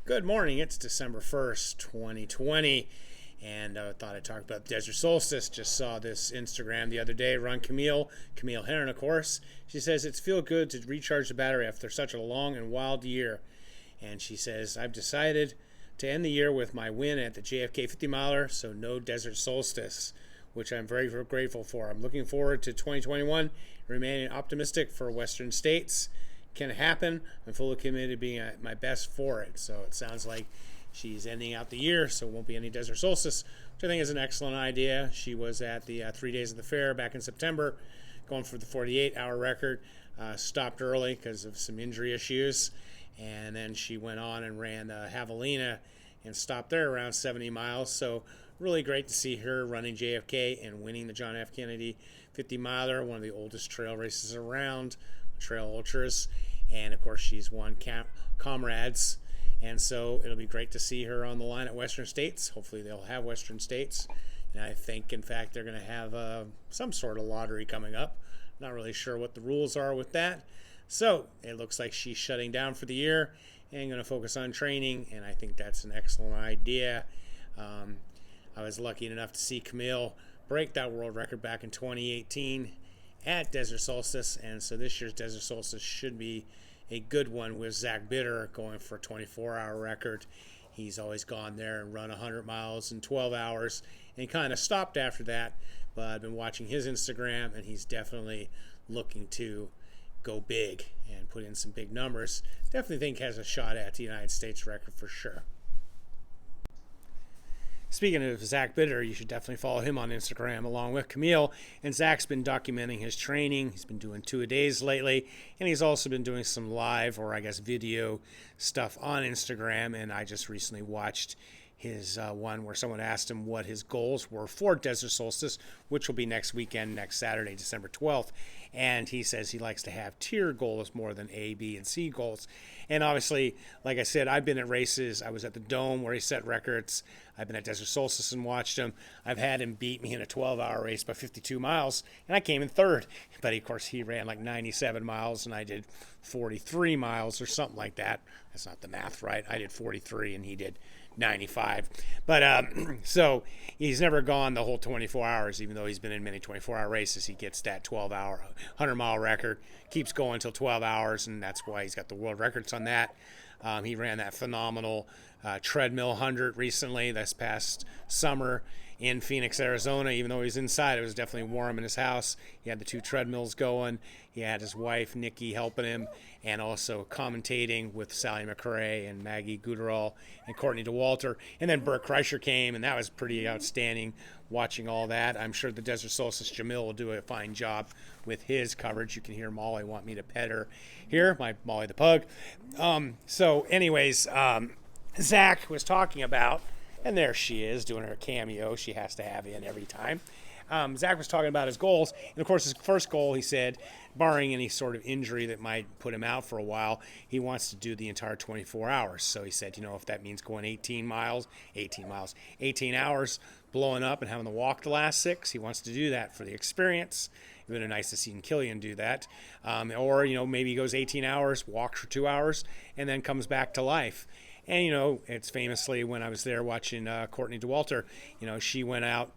Good morning. It's December 1st, 2020, and I thought I'd talk about Desert Solstice. Just saw this Instagram the other day. Camille Herron, of course. She says it's feel good to recharge the battery after such a long and wild year. And she says, I've decided to end the year with my win at the JFK 50 miler, so no Desert Solstice, which I'm very, very grateful for. I'm looking forward to 2021, remaining optimistic for Western states. Can happen. I'm fully committed to being at my best for it. So it sounds like she's ending out the year, so it won't be any Desert Solstice, which I think is an excellent idea. She was at the 3 days of the fair back in September, going for the 48-hour record. Stopped early because of some injury issues, and then she went on and ran Javelina and stopped there around 70 miles. So really great to see her running JFK and winning the John F. Kennedy 50 miler, one of the oldest trail races around, trail ultras. And of course she's won comrades, and so it'll be great to see her on the line at Western States. Hopefully they'll have Western States, and I think in fact they're going to have some sort of lottery coming up. Not really sure what the rules are with that. So it looks like she's shutting down for the year and going to focus on training, and I think that's an excellent idea. I was lucky enough to see Camille break that world record back in 2018 at Desert Solstice, and so this year's Desert Solstice should be a good one with zachbitter going for a 24-hour record. He's always gone there and run 100 miles in 12 hours, and he kind of stopped after that, but I've been watching his Instagram, and he's definitely looking to go big and put in some big numbers. Definitely think has a shot at the United States record for sure. Speaking of zachbitter, you should definitely follow him on Instagram along with Camille. And Zach's been documenting his training. He's been doing 2-a-days lately. And he's also been doing some live, or I guess video stuff on Instagram. And I just recently watched his one where someone asked him what his goals were for Desert Solstice, which will be next weekend, next Saturday, December 12th. And he says he likes to have tier goals more than A, B, and C goals. And obviously, like I said, I've been at races. I was at the Dome where he set records. I've been at Desert Solstice and watched him. I've had him beat me in a 12-hour race by 52 miles, and I came in third. But, of course, he ran like 97 miles, and I did 43 miles or something like that. That's not the math right. I did 43, and he did 95. But so he's never gone the whole 24 hours, even though he's been in many 24-hour races. He gets that 12-hour, 100-mile record, keeps going until 12 hours, and that's why he's got the world records on that. He ran that phenomenal treadmill 100 recently, this past summer in Phoenix, Arizona. Even though he was inside, it was definitely warm in his house. He had the 2 treadmills going. He had his wife, Nikki, helping him, and also commentating with Sally McRae and Maggie Guterall and Courtney DeWalter. And then Burt Kreischer came, and that was pretty outstanding watching all that. I'm sure the Desert Solstice Jamil will do a fine job with his coverage. You can hear Molly want me to pet her here, my Molly the pug. So anyways, Zach was talking about, and there she is doing her cameo she has to have in every time. Zach was talking about his goals, and of course his first goal, he said, barring any sort of injury that might put him out for a while, he wants to do the entire 24 hours. So he said, if that means going 18 hours, blowing up and having to walk the last 6, he wants to do that for the experience. It would be nice to see Killian do that. Or, maybe he goes 18 hours, walks for 2 hours, and then comes back to life. And, it's famously when I was there watching Courtney DeWalter, she went out,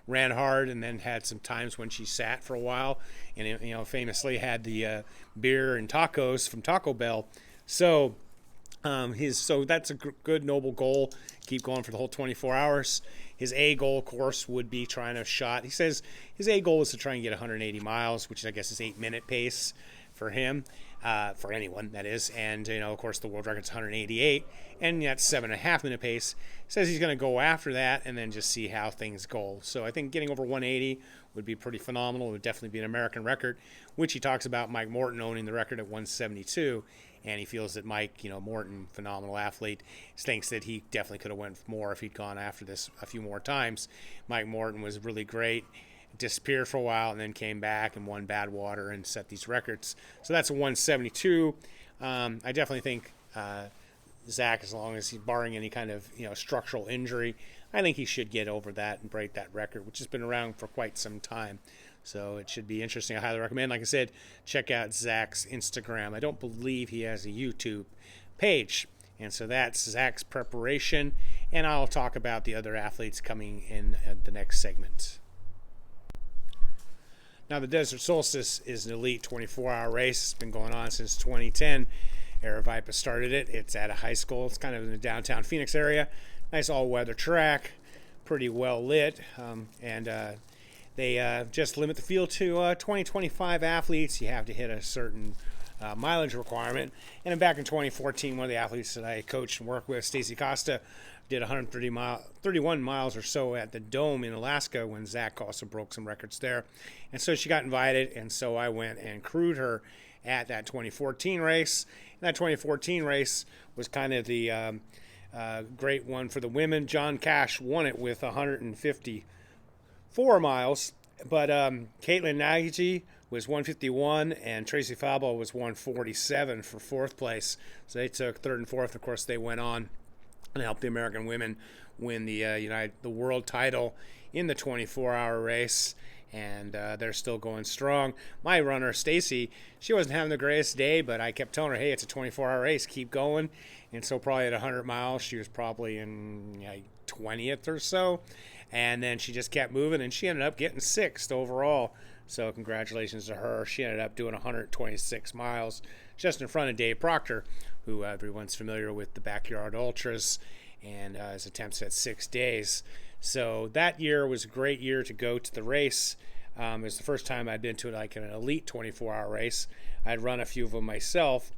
ran hard, and then had some times when she sat for a while, and, famously had the beer and tacos from Taco Bell. So so that's a good, noble goal. Keep going for the whole 24 hours. His A goal, of course, would be trying to shot. He says his A goal is to try and get 180 miles, which I guess is 8-minute pace for him, for anyone, that is. And, of course, the world record's 188, and that's 7.5-minute pace. Says he's going to go after that and then just see how things go. So I think getting over 180 would be pretty phenomenal. It would definitely be an American record, which he talks about Mike Morton owning the record at 172. And he feels that Mike, Morton, phenomenal athlete, thinks that he definitely could have went more if he'd gone after this a few more times. Mike Morton was really great, disappeared for a while, and then came back and won Badwater and set these records. So that's a 172. I definitely think Zach, as long as he's barring any kind of structural injury, I think he should get over that and break that record, which has been around for quite some time. So it should be interesting. I highly recommend. Like I said, check out Zach's Instagram. I don't believe he has a YouTube page. And so that's Zach's preparation, and I'll talk about the other athletes coming in the next segment. Now, the Desert Solstice is an elite 24-hour race. It's been going on since 2010. Aravaipa started it. It's at a high school. It's kind of in the downtown Phoenix area. Nice all-weather track, pretty well lit, and they just limit the field to 25 athletes. You have to hit a certain mileage requirement. And then back in 2014, one of the athletes that I coached and worked with, Stacy Costa, did 31 miles or so at the Dome in Alaska when Zach also broke some records there. And so she got invited, and so I went and crewed her at that 2014 race. And that 2014 race was kind of the great one for the women. John Cash won it with 154 miles, but Caitlin Nagy was 151, and Tracy Falbo was 147 for fourth place. So they took third and fourth. Of course, they went on and helped the American women win the world title in the 24-hour race, and they're still going strong. My runner, Stacy, she wasn't having the greatest day, but I kept telling her, hey, it's a 24-hour race, keep going. And so probably at 100 miles, she was probably in 20th or so, and then she just kept moving, and she ended up getting sixth overall. So congratulations to her. She ended up doing 126 miles just in front of Dave Proctor, who everyone's familiar with the Backyard Ultras and his attempts at 6 days. So that year was a great year to go to the race. It was the first time I'd been to like an elite 24-hour race. I'd run a few of them myself,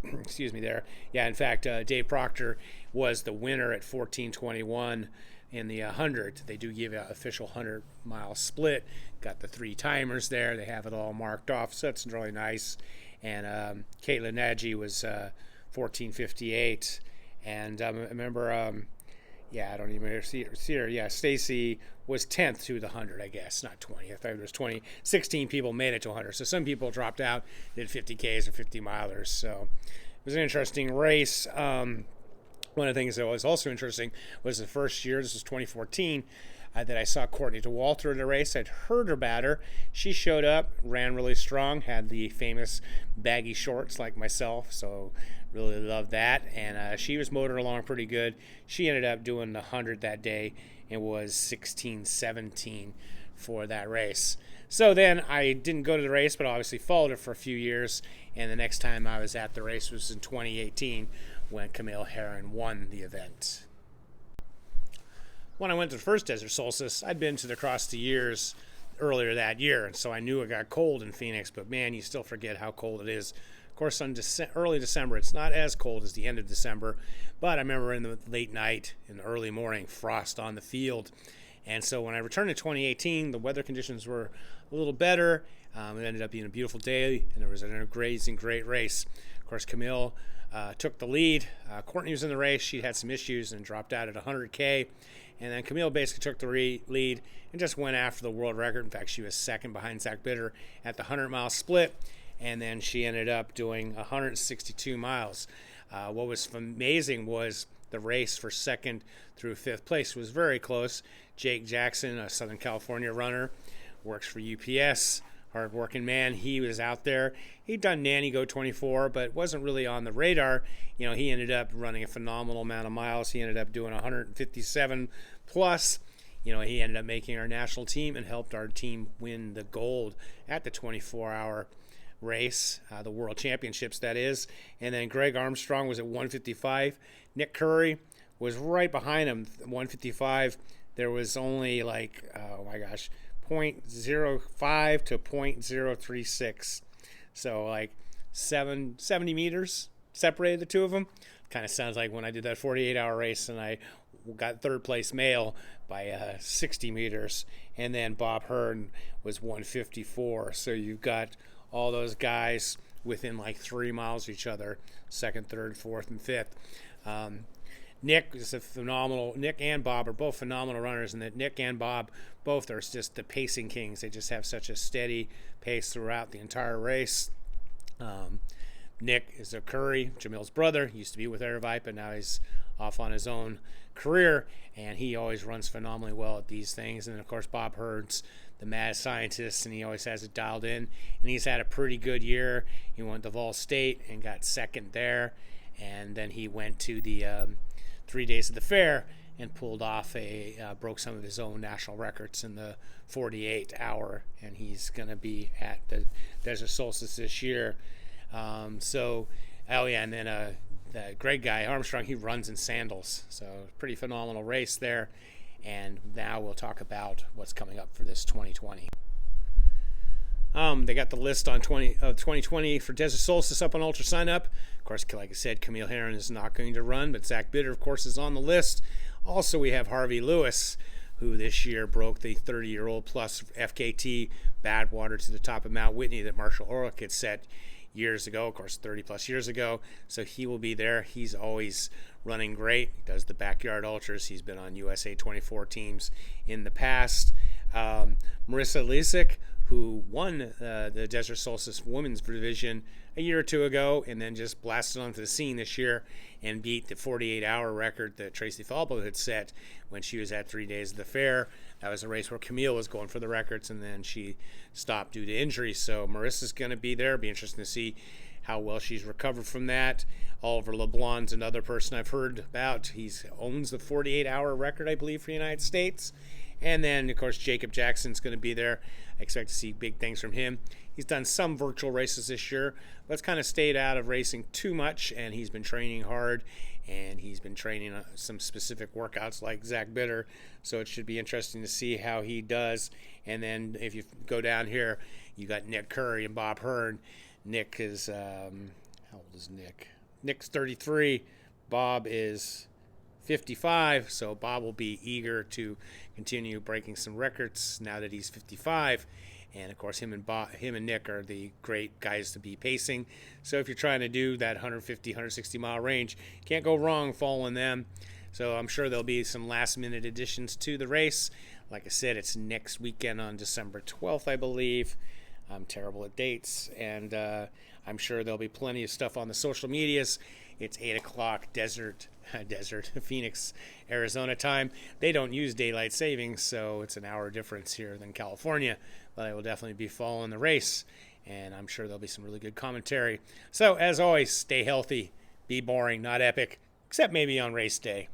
excuse me there. Yeah, in fact, Dave Proctor was the winner at 14:21 in the 100. They do give an official 100-mile split. Got the 3 timers there. They have it all marked off, so that's really nice. And Caitlin Nagy was 14:58. And I remember, I don't even see her. Yeah, Stacy was 10th to the 100, I guess, not 20th. There was 16 people made it to 100. So some people dropped out, did 50Ks or 50 milers. So it was an interesting race. One of the things that was also interesting was the first year, this was 2014, that I saw Courtney DeWalter in the race. I'd heard about her. She showed up, ran really strong, had the famous baggy shorts like myself, so really loved that. And she was motoring along pretty good. She ended up doing the 100 that day and was 16:17 for that race. So then I didn't go to the race, but obviously followed it for a few years. And the next time I was at the race was in 2018 when Camille Herron won the event. When I went to the first Desert Solstice, I'd been to the Across the Years earlier that year, and so I knew it got cold in Phoenix, but man, you still forget how cold it is. Of course, on early December, it's not as cold as the end of December, but I remember in the late night, in the early morning, frost on the field. And so when I returned to 2018, the weather conditions were a little better. It ended up being a beautiful day, and there was an amazing, great race. Of course, Camille took the lead. Courtney was in the race. She had some issues and dropped out at 100K. And then Camille basically took the lead and just went after the world record. In fact, she was second behind Zachbitter at the 100-mile split. And then she ended up doing 162 miles. What was amazing was the race for second through fifth place was very close. Jake Jackson, a Southern California runner, works for UPS. Hard-working man. He was out there. He'd done Nanny Go 24, but wasn't really on the radar. He ended up running a phenomenal amount of miles. He ended up doing 157 plus. He ended up making our national team and helped our team win the gold at the 24-hour race, the World Championships, that is. And then Greg Armstrong was at 155. Nick Curry was right behind him, 155. There was only 0.05 to 0.036. So 70 meters separated the two of them. Kind of sounds like when I did that 48-hour race and I got third place male by 60 meters. And then Bob Hearn was 154. So you've got all those guys within 3 miles of each other, second, third, fourth, and fifth. Nick and Bob are both phenomenal runners, and that Nick and Bob both are just the pacing kings. They just have such a steady pace throughout the entire race. Nick is a Curry, Jamil's brother. He used to be with Aravite, but now he's off on his own career, and he always runs phenomenally well at these things. And then, of course, Bob Hurd's the mad scientist, and he always has it dialed in. And he's had a pretty good year. He went to Vol State and got second there, and then he went to the 3 days of the fair and pulled off broke some of his own national records in the 48 hour, and he's going to be at the Desert Solstice this year. And then the great guy Armstrong, he runs in sandals, so pretty phenomenal race there. And now we'll talk about what's coming up for this 2020. They got the list on 2020 for Desert Solstice up on Ultra Sign Up. Of course, like I said, Camille Herron is not going to run, but Zach Bitter, of course, is on the list. Also, we have Harvey Lewis, who this year broke the 30-year-old plus FKT Badwater to the top of Mount Whitney that Marshall Orlick had set years ago, of course, 30 plus years ago. So he will be there. He's always running great. He does the backyard ultras. He's been on USA 24 teams in the past. Marissa Lisick, who won the Desert Solstice women's division a year or two ago, and then just blasted onto the scene this year and beat the 48-hour record that Tracy Falbo had set when she was at 3 days of the fair. That was a race where Camille was going for the records, and then she stopped due to injury. So Marissa's going to be there. Be interesting to see how well she's recovered from that. Oliver LeBlanc's another person I've heard about. He owns the 48-hour record, I believe, for the United States. And then, of course, Jacob Jackson's going to be there. I expect to see big things from him. He's done some virtual races this year, but it's kind of stayed out of racing too much, and he's been training hard, and he's been training some specific workouts like Zach Bitter, so it should be interesting to see how he does. And then if you go down here, you got Nick Curry and Bob Hearn. Nick is, how old is Nick? Nick's 33. Bob is 55, so Bob will be eager to continue breaking some records now that he's 55. And of course, him and Nick are the great guys to be pacing. So if you're trying to do that 150, 160 mile range, can't go wrong following them. So I'm sure there'll be some last minute additions to the race. Like I said, it's next weekend on December 12th, I believe. I'm terrible at dates, and I'm sure there'll be plenty of stuff on the social medias. It's 8 o'clock Desert Phoenix, Arizona time. They don't use daylight savings, so it's an hour difference here than California. But I will definitely be following the race, and I'm sure there'll be some really good commentary. So, as always, stay healthy, be boring, not epic, except maybe on race day.